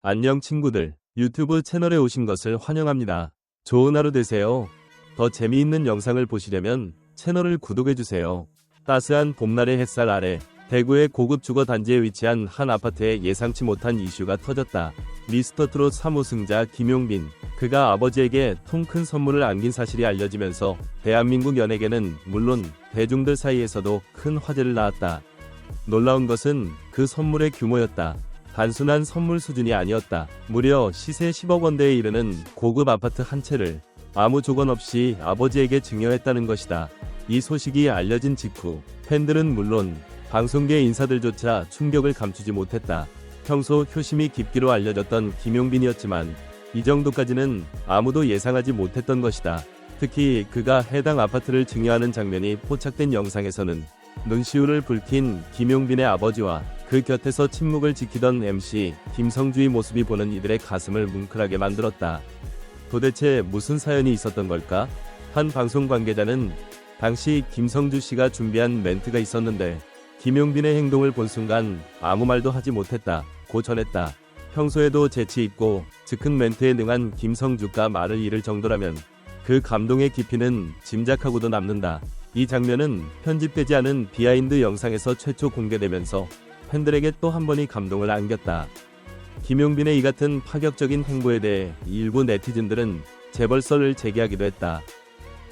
안녕 친구들, 유튜브 채널에 오신 것을 환영합니다. 좋은 하루 되세요. 더 재미있는 영상을 보시려면 채널을 구독해주세요. 따스한 봄날의 햇살 아래 대구의 고급 주거 단지에 위치한 한 아파트에 예상치 못한 이슈가 터졌다. 미스터트롯 3호승자 김용빈, 그가 아버지에게 통 큰 선물을 안긴 사실이 알려지면서 대한민국 연예계는 물론 대중들 사이에서도 큰 화제를 낳았다. 놀라운 것은 그 선물의 규모였다. 단순한 선물 수준이 아니었다. 무려 시세 10억 원대에 이르는 고급 아파트 한 채를 아무 조건 없이 아버지에게 증여했다는 것이다. 이 소식이 알려진 직후 팬들은 물론 방송계 인사들조차 충격을 감추지 못했다. 평소 효심이 깊기로 알려졌던 김용빈이었지만 이 정도까지는 아무도 예상하지 못했던 것이다. 특히 그가 해당 아파트를 증여하는 장면이 포착된 영상에서는 눈시울을 붉힌 김용빈의 아버지와 그 곁에서 침묵을 지키던 MC 김성주의 모습이 보는 이들의 가슴을 뭉클하게 만들었다. 도대체 무슨 사연이 있었던 걸까? 한 방송 관계자는 당시 김성주 씨가 준비한 멘트가 있었는데 김용빈의 행동을 본 순간 아무 말도 하지 못했다고 전했다. 평소에도 재치 있고 즉흥 멘트에 능한 김성주가 말을 잃을 정도라면 그 감동의 깊이는 짐작하고도 남는다. 이 장면은 편집되지 않은 비하인드 영상에서 최초 공개되면서 팬들에게 또 한 번의 감동을 안겼다. 김용빈의 이 같은 파격적인 행보에 대해 일부 네티즌들은 재벌설을 제기하기도 했다.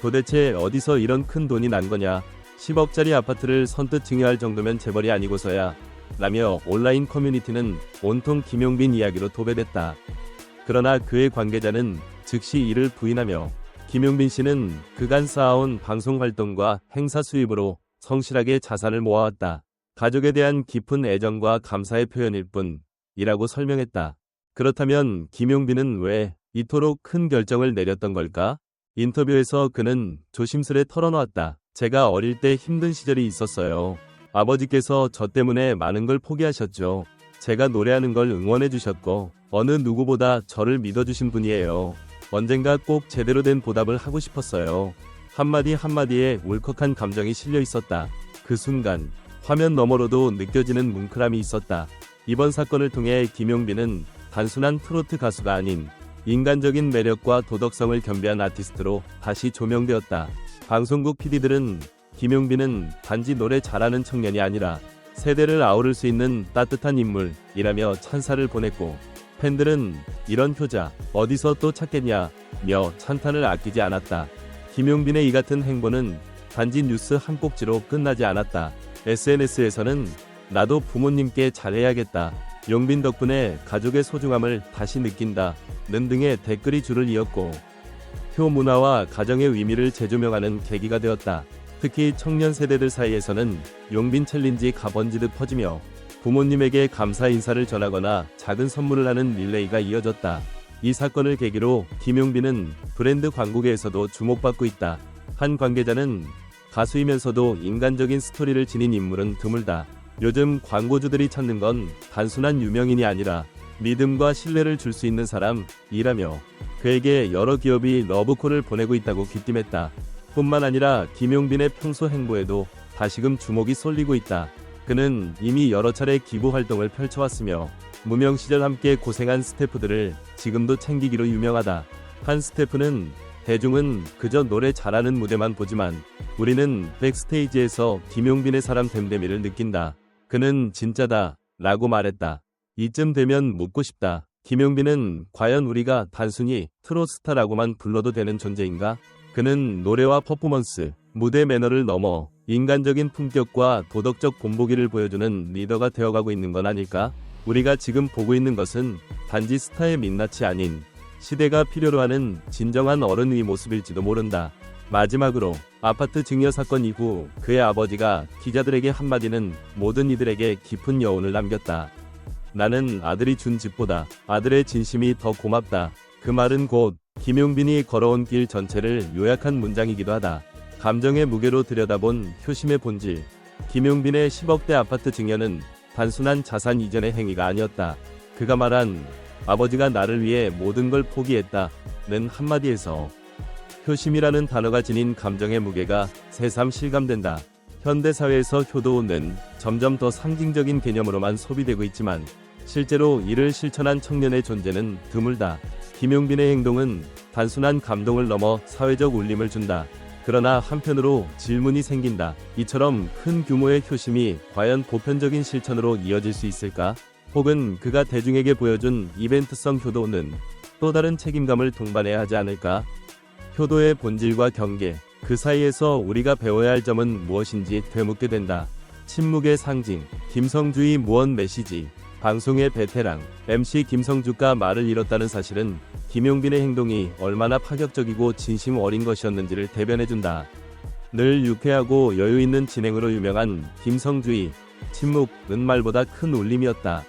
도대체 어디서 이런 큰 돈이 난 거냐? 10억짜리 아파트를 선뜻 증여할 정도면 재벌이 아니고서야 라며 온라인 커뮤니티는 온통 김용빈 이야기로 도배됐다. 그러나 그의 관계자는 즉시 이를 부인하며 김용빈 씨는 그간 쌓아온 방송 활동과 행사 수입으로 성실하게 자산을 모아왔다. 가족에 대한 깊은 애정과 감사의 표현일 뿐이라고 설명했다. 그렇다면 김용빈은 왜 이토록 큰 결정을 내렸던 걸까? 인터뷰에서 그는 조심스레 털어놓았다. 제가 어릴 때 힘든 시절이 있었어요. 아버지께서 저 때문에 많은 걸 포기하셨죠. 제가 노래하는 걸 응원해 주셨고 어느 누구보다 저를 믿어주신 분이에요. 언젠가 꼭 제대로 된 보답을 하고 싶었어요. 한마디 한마디에 울컥한 감정이 실려 있었다. 그 순간 화면 너머로도 느껴지는 뭉클함이 있었다. 이번 사건을 통해 김용빈은 단순한 트로트 가수가 아닌 인간적인 매력과 도덕성을 겸비한 아티스트로 다시 조명되었다. 방송국 PD들은 김용빈은 단지 노래 잘하는 청년이 아니라 세대를 아우를 수 있는 따뜻한 인물이라며 찬사를 보냈고 팬들은 이런 효자 어디서 또 찾겠냐며 찬탄을 아끼지 않았다. 김용빈의 이 같은 행보는 단지 뉴스 한 꼭지로 끝나지 않았다. SNS에서는 나도 부모님께 잘해야겠다. 용빈 덕분에 가족의 소중함을 다시 느낀다. 는 등의 댓글이 줄을 이었고 효문화와 가정의 의미를 재조명하는 계기가 되었다. 특히 청년 세대들 사이에서는 용빈 챌린지가 번지듯 퍼지며 부모님에게 감사 인사를 전하거나 작은 선물을 하는 릴레이가 이어졌다. 이 사건을 계기로 김용빈은 브랜드 광고계에서도 주목받고 있다. 한 관계자는 가수이면서도 인간적인 스토리를 지닌 인물은 드물다. 요즘 광고주들이 찾는 건 단순한 유명인이 아니라 믿음과 신뢰를 줄 수 있는 사람이라며 그에게 여러 기업이 러브콜을 보내고 있다고 귀띔했다. 뿐만 아니라 김용빈의 평소 행보에도 다시금 주목이 쏠리고 있다. 그는 이미 여러 차례 기부 활동을 펼쳐왔으며 무명 시절 함께 고생한 스태프들을 지금도 챙기기로 유명하다. 한 스태프는 대중은 그저 노래 잘하는 무대만 보지만 우리는 백스테이지에서 김용빈의 사람 됨됨이를 느낀다. 그는 진짜다 라고 말했다. 이쯤 되면 묻고 싶다. 김용빈은 과연 우리가 단순히 트롯스타라고만 불러도 되는 존재인가? 그는 노래와 퍼포먼스, 무대 매너를 넘어 인간적인 품격과 도덕적 본보기를 보여주는 리더가 되어가고 있는 건 아닐까? 우리가 지금 보고 있는 것은 단지 스타의 민낯이 아닌 시대가 필요로 하는 진정한 어른의 모습일지도 모른다. 마지막으로 아파트 증여 사건 이후 그의 아버지가 기자들에게 한마디는 모든 이들에게 깊은 여운을 남겼다. 나는 아들이 준 집보다 아들의 진심이 더 고맙다. 그 말은 곧 김용빈이 걸어온 길 전체를 요약한 문장이기도 하다. 감정의 무게로 들여다본 효심의 본질. 김용빈의 10억대 아파트 증여는 단순한 자산 이전의 행위가 아니었다. 그가 말한 아버지가 나를 위해 모든 걸 포기했다는 한마디에서 효심이라는 단어가 지닌 감정의 무게가 새삼 실감된다. 현대사회에서 효도는 점점 더 상징적인 개념으로만 소비되고 있지만 실제로 이를 실천한 청년의 존재는 드물다. 김용빈의 행동은 단순한 감동을 넘어 사회적 울림을 준다. 그러나 한편으로 질문이 생긴다. 이처럼 큰 규모의 효심이 과연 보편적인 실천으로 이어질 수 있을까? 혹은 그가 대중에게 보여준 이벤트성 효도는 또 다른 책임감을 동반해야 하지 않을까? 효도의 본질과 경계, 그 사이에서 우리가 배워야 할 점은 무엇인지 되묻게 된다. 침묵의 상징, 김성주의 무언 메시지, 방송의 베테랑, MC 김성주가 말을 잃었다는 사실은 김용빈의 행동이 얼마나 파격적이고 진심 어린 것이었는지를 대변해준다. 늘 유쾌하고 여유있는 진행으로 유명한 김성주의, 침묵은 말보다 큰 울림이었다.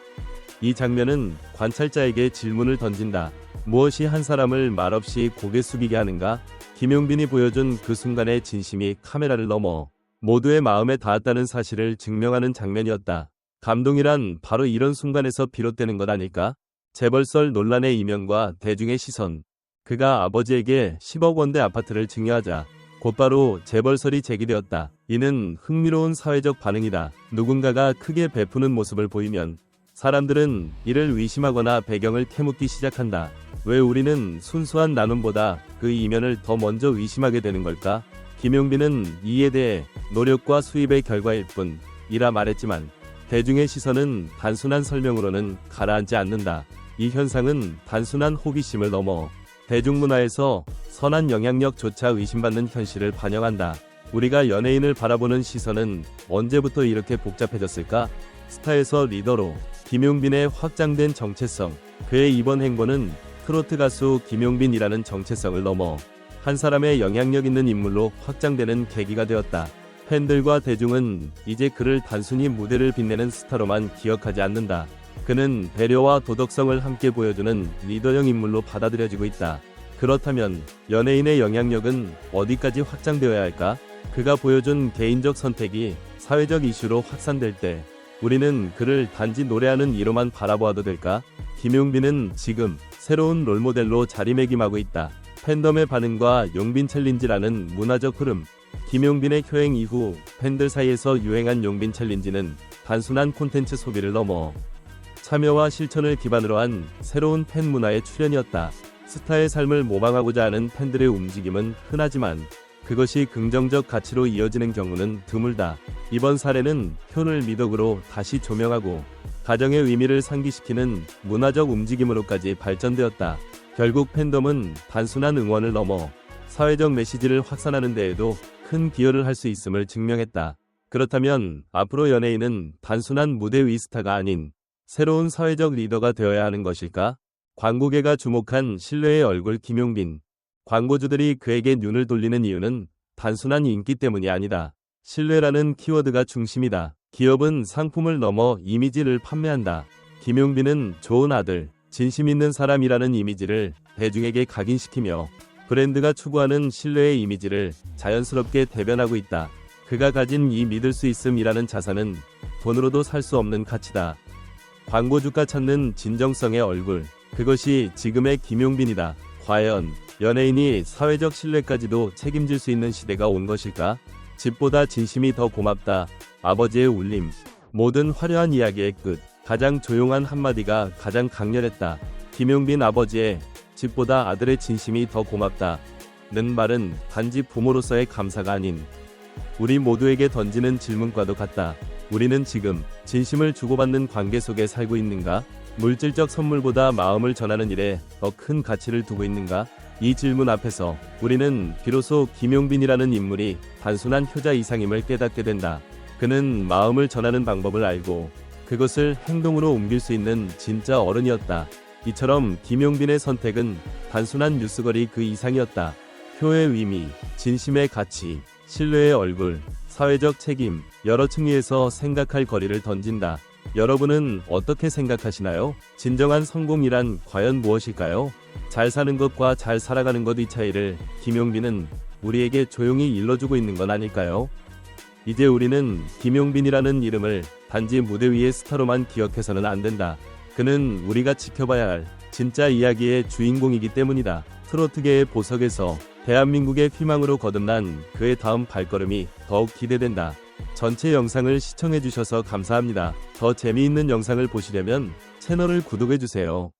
이 장면은 관찰자에게 질문을 던진다. 무엇이 한 사람을 말없이 고개 숙이게 하는가? 김용빈이 보여준 그 순간의 진심이 카메라를 넘어 모두의 마음에 닿았다는 사실을 증명하는 장면이었다. 감동이란 바로 이런 순간에서 비롯되는 것 아닐까? 재벌설 논란의 이면과 대중의 시선. 그가 아버지에게 10억 원대 아파트를 증여하자 곧바로 재벌설이 제기되었다. 이는 흥미로운 사회적 반응이다. 누군가가 크게 베푸는 모습을 보이면 사람들은 이를 의심하거나 배경을 캐묻기 시작한다. 왜 우리는 순수한 나눔보다 그 이면을 더 먼저 의심하게 되는 걸까? 김용빈은 이에 대해 노력과 수입의 결과일 뿐이라 말했지만 대중의 시선은 단순한 설명으로는 가라앉지 않는다. 이 현상은 단순한 호기심을 넘어 대중문화에서 선한 영향력조차 의심받는 현실을 반영한다. 우리가 연예인을 바라보는 시선은 언제부터 이렇게 복잡해졌을까? 스타에서 리더로 김용빈의 확장된 정체성. 그의 이번 행보는 트로트 가수 김용빈이라는 정체성을 넘어 한 사람의 영향력 있는 인물로 확장되는 계기가 되었다. 팬들과 대중은 이제 그를 단순히 무대를 빛내는 스타로만 기억하지 않는다. 그는 배려와 도덕성을 함께 보여주는 리더형 인물로 받아들여지고 있다. 그렇다면 연예인의 영향력은 어디까지 확장되어야 할까? 그가 보여준 개인적 선택이 사회적 이슈로 확산될 때 우리는 그를 단지 노래하는 이로만 바라보아도 될까? 김용빈은 지금 새로운 롤모델로 자리매김하고 있다. 팬덤의 반응과 용빈 챌린지라는 문화적 흐름. 김용빈의 효행 이후 팬들 사이에서 유행한 용빈 챌린지는 단순한 콘텐츠 소비를 넘어 참여와 실천을 기반으로 한 새로운 팬 문화의 출현이었다. 스타의 삶을 모방하고자 하는 팬들의 움직임은 흔하지만 그것이 긍정적 가치로 이어지는 경우는 드물다. 이번 사례는 효를 미덕으로 다시 조명하고 가정의 의미를 상기시키는 문화적 움직임으로까지 발전되었다. 결국 팬덤은 단순한 응원을 넘어 사회적 메시지를 확산하는 데에도 큰 기여를 할 수 있음을 증명했다. 그렇다면 앞으로 연예인은 단순한 무대 위 스타가 아닌 새로운 사회적 리더가 되어야 하는 것일까? 광고계가 주목한 신뢰의 얼굴 김용빈. 광고주들이 그에게 눈을 돌리는 이유는 단순한 인기 때문이 아니다. 신뢰라는 키워드가 중심이다. 기업은 상품을 넘어 이미지를 판매한다. 김용빈은 좋은 아들, 진심 있는 사람이라는 이미지를 대중에게 각인시키며 브랜드가 추구하는 신뢰의 이미지를 자연스럽게 대변하고 있다. 그가 가진 이 믿을 수 있음이라는 자산은 돈으로도 살 수 없는 가치다. 광고주가 찾는 진정성의 얼굴. 그것이 지금의 김용빈이다. 과연 연예인이 사회적 신뢰까지도 책임질 수 있는 시대가 온 것일까? 집보다 진심이 더 고맙다. 아버지의 울림. 모든 화려한 이야기의 끝. 가장 조용한 한마디가 가장 강렬했다. 김용빈 아버지의 집보다 아들의 진심이 더 고맙다. 는 말은 단지 부모로서의 감사가 아닌 우리 모두에게 던지는 질문과도 같다. 우리는 지금 진심을 주고받는 관계 속에 살고 있는가? 물질적 선물보다 마음을 전하는 일에 더 큰 가치를 두고 있는가? 이 질문 앞에서 우리는 비로소 김용빈이라는 인물이 단순한 효자 이상임을 깨닫게 된다. 그는 마음을 전하는 방법을 알고 그것을 행동으로 옮길 수 있는 진짜 어른이었다. 이처럼 김용빈의 선택은 단순한 뉴스거리 그 이상이었다. 효의 의미, 진심의 가치, 신뢰의 얼굴, 사회적 책임, 여러 층위에서 생각할 거리를 던진다. 여러분은 어떻게 생각하시나요? 진정한 성공이란 과연 무엇일까요? 잘 사는 것과 잘 살아가는 것 이 차이를 김용빈은 우리에게 조용히 일러주고 있는 건 아닐까요? 이제 우리는 김용빈이라는 이름을 단지 무대 위의 스타로만 기억해서는 안 된다. 그는 우리가 지켜봐야 할 진짜 이야기의 주인공이기 때문이다. 트로트계의 보석에서 대한민국의 희망으로 거듭난 그의 다음 발걸음이 더욱 기대된다. 전체 영상을 시청해주셔서 감사합니다. 더 재미있는 영상을 보시려면 채널을 구독해주세요.